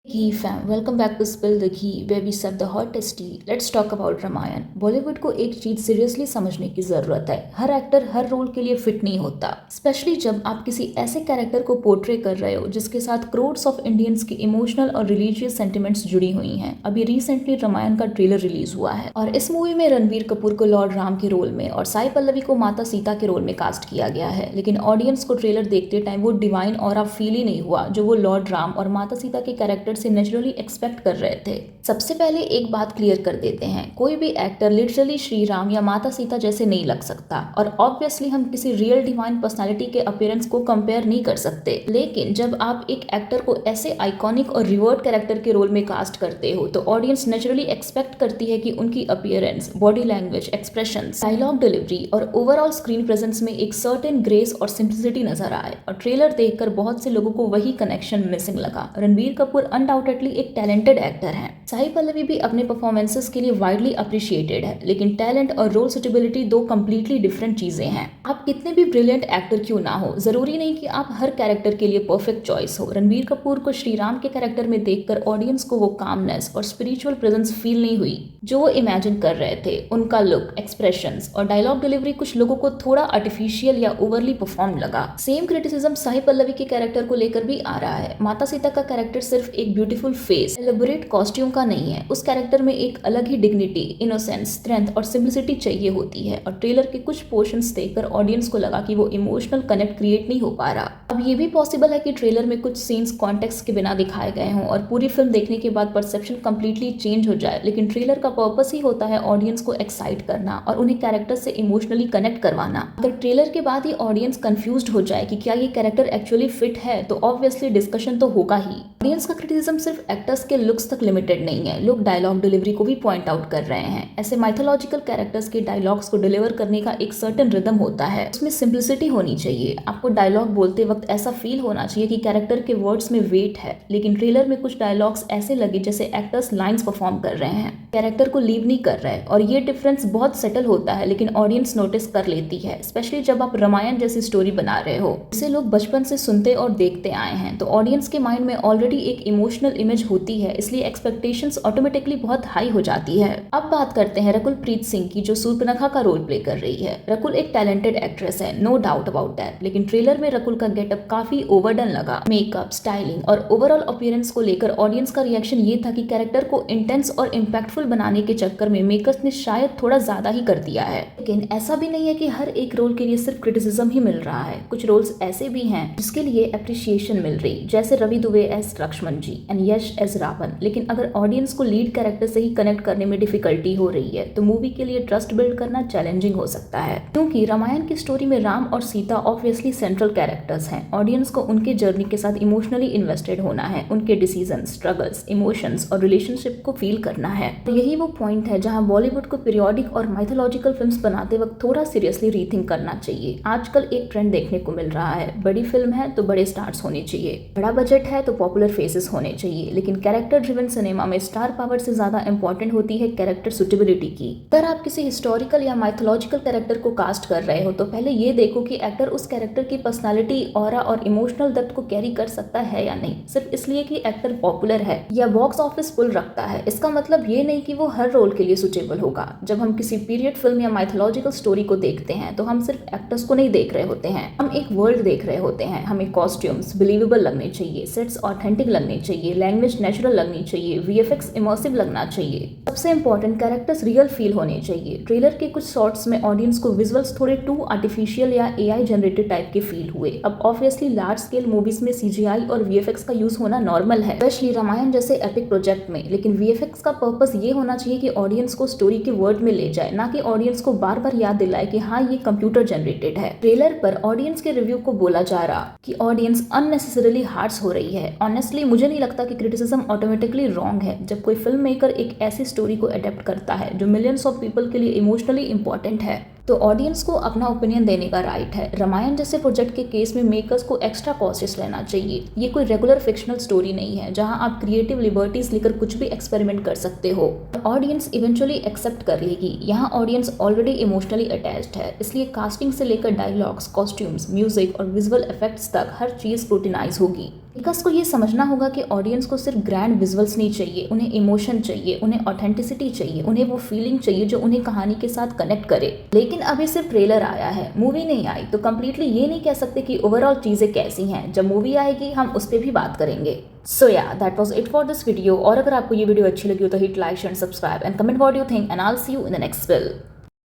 Ghee fam, welcome back to Spill the Ghee, where we serve the hottest tea. Let's talk about Ramayan. Bollywood को एक चीज seriously समझने की जरूरत है। हर एक्टर हर रोल के लिए फिट नहीं होता, स्पेशली जब आप किसी ऐसे कैरेक्टर को पोर्ट्रे कर रहे हो जिसके साथ करोड्स ऑफ इंडियंस की इमोशनल और रिलीजियस सेंटिमेंट्स जुड़ी हुई हैं। अभी रिसेंटली रामायण का ट्रेलर रिलीज हुआ है और इस मूवी में रणबीर कपूर को लॉर्ड राम के रोल में और साई पल्लवी को माता सीता के रोल में कास्ट किया गया है। लेकिन ऑडियंस को ट्रेलर देखते टाइम वो डिवाइन ऑरा फील ही नहीं हुआ जो वो लॉर्ड राम और माता सीता के कैरेक्टर से नेचुरली एक्सपेक्ट कर रहे थे। सबसे पहले एक बात क्लियर कर देते हैं, कोई भी एक्टर लिटरली श्री राम या माता सीता जैसे नहीं लग सकता और ऑब्वियसली हम किसी रियल डिवाइन पर्सनालिटी के अपीयरेंस को कंपेयर नहीं कर सकते। लेकिन जब आप एक एक्टर को ऐसे आइकॉनिक और रिवर्ड कैरेक्टर के रोल में कास्ट करते हो तो ऑडियंस नेचुरली एक्सपेक्ट करती है कि उनकी appearance, body language, expressions, dialogue delivery और ओवरऑल स्क्रीन प्रेजेंस में एक सर्टेन ग्रेस और सिंप्लिसिटी नजर आए। और ट्रेलर देखकर बहुत से लोगों को वही कनेक्शन मिसिंग लगा। रणबीर कपूर अनडाउटेडली एक टैलेंटेड एक्टर है। साई पल्लवी भी अपने परफॉर्मेंसेस के लिए वाइडली अप्रिशिएटेड है, लेकिन टैलेंट और रोल सुटेबिलिटी दो कंप्लीटली डिफरेंट चीजें हैं। आप कितने भी ब्रिलियंट एक्टर क्यों ना हो, जरूरी नहीं कि आप हर कैरेक्टर के लिए परफेक्ट चॉइस हो। रणबीर कपूर को श्री राम के कैरेक्टर में देखकर ऑडियंस को वो कामनेस और स्पिरिचुअल प्रेजेंस फील नहीं हुई जो वो इमेजिन कर रहे थे। उनका लुक, एक्सप्रेशंस और डायलॉग डिलीवरी कुछ लोगों को थोड़ा आर्टिफिशियल या ओवरली परफॉर्म लगा। सेम क्रिटिसिज्म साई पल्लवी के कैरेक्टर को लेकर भी आ रहा है। माता सीता का कैरेक्टर सिर्फ एक ब्यूटीफुल फेस, एलेबोरेट कॉस्ट्यूम का नहीं है। उस कैरेक्टर में एक अलग ही डिग्निटी, इनोसेंस, स्ट्रेंथ और सिंप्लिसिटी चाहिए होती है। और ट्रेलर के कुछ पोर्शंस देखकर ऑडियंस को लगा कि वो इमोशनल कनेक्ट क्रिएट नहीं हो पा रहा। अब ये भी पॉसिबल है कि ट्रेलर में कुछ सीन्स कॉन्टेक्स्ट के बिना दिखाए गए हों और पूरी फिल्म देखने के बाद परसेप्शन कंप्लीटली चेंज हो जाए। लेकिन ट्रेलर का पर्पस ही होता है ऑडियंस को एक्साइट करना और उन्हें कैरेक्टर से इमोशनली कनेक्ट करवाना। अगर ट्रेलर के बाद ही ऑडियंस कंफ्यूज्ड हो जाए कि क्या ये कैरेक्टर एक्चुअली फिट है तो ऑब्वियसली डिस्कशन तो होगा ही। ऑडियंस का क्रिटिसिज्म सिर्फ एक्टर्स के लुक्स तक लिमिटेड नहीं है, लोग डायलॉग डिलीवरी को भी पॉइंट आउट कर रहे हैं। ऐसे माइथोलॉजिकल कैरेक्टर्स के डायलॉग्स को डिलीवर करने का एक सर्टेन रिदम होता है, उसमें सिंप्लिसिटी होनी चाहिए। आपको डायलॉग बोलते वक्त ऐसा फील होना चाहिए कि कैरेक्टर के वर्ड्स में वेट है। लेकिन ट्रेलर में कुछ डायलॉग्स ऐसे लगे जैसे एक्टर्स लाइंस परफॉर्म कर रहे हैं, कैरेक्टर को लीव नहीं कर रहे। और ये डिफरेंस बहुत सेटल होता है लेकिन ऑडियंस नोटिस कर लेती है, स्पेशली जब आप रामायण जैसी स्टोरी बना रहे हो जिसे लोग बचपन से सुनते और देखते आए हैं। तो ऑडियंस के माइंड में ऑलरेडी एक इमोशनल इमेज होती है, इसलिए एक्सपेक्टेशंस ऑटोमेटिकली बहुत हाई हो जाती है। अब बात करते हैं रकुल प्रीत सिंह की, जो सूर्पनखा का रोल प्ले कर रही है। रकुल एक टैलेंटेड एक्ट्रेस है, नो डाउट अबाउट दैट, लेकिन ट्रेलर में रकुल का गेटअप काफी ओवरडन लगा। मेकअप, स्टाइलिंग और ओवरऑल अपीयरेंस को लेकर ऑडियंस का रिएक्शन ये था कि कैरेक्टर को इंटेंस और इम्पैक्टफुल बनाने के चक्कर में मेकर्स ने शायद थोड़ा ज्यादा ही कर दिया है। लेकिन ऐसा भी नहीं है कि हर एक रोल के लिए सिर्फ क्रिटिसिज्म ही मिल रहा है। कुछ रोल्स ऐसे भी हैं जिसके लिए अप्रिशिएशन मिल रही, जैसे Ravi Dubey as Lakshman ji and Yash as Ravan. लेकिन अगर ऑडियंस को लीड कैरेक्टर से ही कनेक्ट करने में डिफिकल्टी हो रही है तो मूवी के लिए ट्रस्ट बिल्ड करना चैलेंजिंग हो सकता है, क्योंकि रामायण की स्टोरी में राम और सीता ऑब्वियसली सेंट्रल कैरेक्टर्स हैं। ऑडियंस को उनके जर्नी के साथ इमोशनली इन्वेस्टेड होना है, उनके डिसीजन, स्ट्रगल्स, इमोशंस और रिलेशनशिप को फील करना है। तो यही वो पॉइंट है जहां बॉलीवुड को पीरियोडिक और माइथोलॉजिकल फिल्म्स बनाते वक्त थोड़ा सीरियसली रीथिंक करना चाहिए। आजकल एक ट्रेंड देखने को मिल रहा है, बड़ी फिल्म है तो बड़े स्टार्स होने चाहिए, बड़ा बजट है तो पॉपुलर फेसेस होने चाहिए। लेकिन कैरेक्टर ड्रिवन सिनेमा में स्टार पावर से ज्यादा इंपॉर्टेंट होती है कैरेक्टर सुटेबिलिटी की। अगर आप किसी हिस्टोरिकल या माइथोलॉजिकल कैरेक्टर को कास्ट कर रहे हो तो पहले ये देखो कि एक्टर उस कैरेक्टर की पर्सनालिटी, ऑरा और इमोशनल डेप्थ को कैरी कर सकता है या नहीं। सिर्फ इसलिए कि एक्टर पॉपुलर है या बॉक्स ऑफिस पुल रखता है, इसका मतलब ये नहीं कि वो हर रोल के लिए सुटेबल होगा। जब हम किसी पीरियड फिल्म या माइथोलॉजिकल स्टोरी को देखते हैं तो हम सिर्फ एक्टर्स को नहीं देख रहे होते हैं, हम एक वर्ल्ड देख रहे होते हैं। हमें कॉस्ट्यूम्स बिलीवेबल लगने चाहिए, सेट्स ऑथेंटिक लगने चाहिए, लैंग्वेज नेचुरल लगनी चाहिए, वीएफएक्स इमर्सिव लगना चाहिए। सबसे इंपॉर्टेंट, कैरेक्टर्स रियल फील होने चाहिए। ट्रेलर के कुछ शॉट्स में ऑडियंस को विजुअल्स थोड़े टू आर्टिफिशियल या एआई जनरेटेड टाइप के फील हुए। अब ऑब्वियसली लार्ज स्केल मूवीज में सीजीआई और वीएफएक्स का यूज होना नॉर्मल है, स्पेशली रामायण जैसे एपिक प्रोजेक्ट में। लेकिन वीएफएक्स का पर्पस ये होना चाहिए कि ऑडियंस को स्टोरी के वर्ड में ले जाए, ना कि ऑडियंस को बार बार याद दिलाए कि हाँ ये कंप्यूटर जनरेटेड है। ट्रेलर पर ऑडियंस के रिव्यू को बोला जा रहा कि ऑडियंस अननेसेसरीली हार्श हो रही है। ऑनेस्टली मुझे नहीं लगता कि क्रिटिसिज्म ऑटोमेटिकली रॉन्ग है। जब कोई फिल्म मेकर एक ऐसी स्टोरी को अडेप्ट करता है जो मिलियंस ऑफ पीपल के लिए इमोशनली इंपॉर्टेंट है तो ऑडियंस को अपना ओपिनियन देने का राइट है। रामायण जैसे प्रोजेक्ट के केस में मेकर्स को एक्स्ट्रा कॉशियस रहना चाहिए। ये कोई रेगुलर फिक्शनल स्टोरी नहीं है जहां आप क्रिएटिव लिबर्टीज लेकर कुछ भी एक्सपेरिमेंट कर सकते हो। ऑडियंस इवेंचुअली एक्सेप्ट कर लेगी। यहाँ ऑडियंस ऑलरेडी इमोशनली अटैच्ड है, इसलिए कास्टिंग से लेकर डायलॉग्स, कॉस्ट्यूम्स, म्यूजिक और विजुअल इफेक्ट्स तक हर चीज स्क्रूटिनाइज होगी। मेकर्स को ये समझना होगा कि ऑडियंस को सिर्फ ग्रैंड विजुअल्स नहीं चाहिए, उन्हें इमोशन चाहिए, उन्हें ऑथेंटिसिटी चाहिए, उन्हें वो फीलिंग चाहिए जो उन्हें कहानी के साथ कनेक्ट करे। लेकिन अभी सिर्फ ट्रेलर आया है, मूवी नहीं आई, तो कंप्लीटली ये नहीं कह सकते कि ओवरऑल चीजें कैसी हैं। जब मूवी आएगी हम उस पर भी बात करेंगे। सो या that was it for this video. और अगर आपको ये वीडियो अच्छी लगी हो तो hit like, share, subscribe and comment what you think and I will see you in the next will.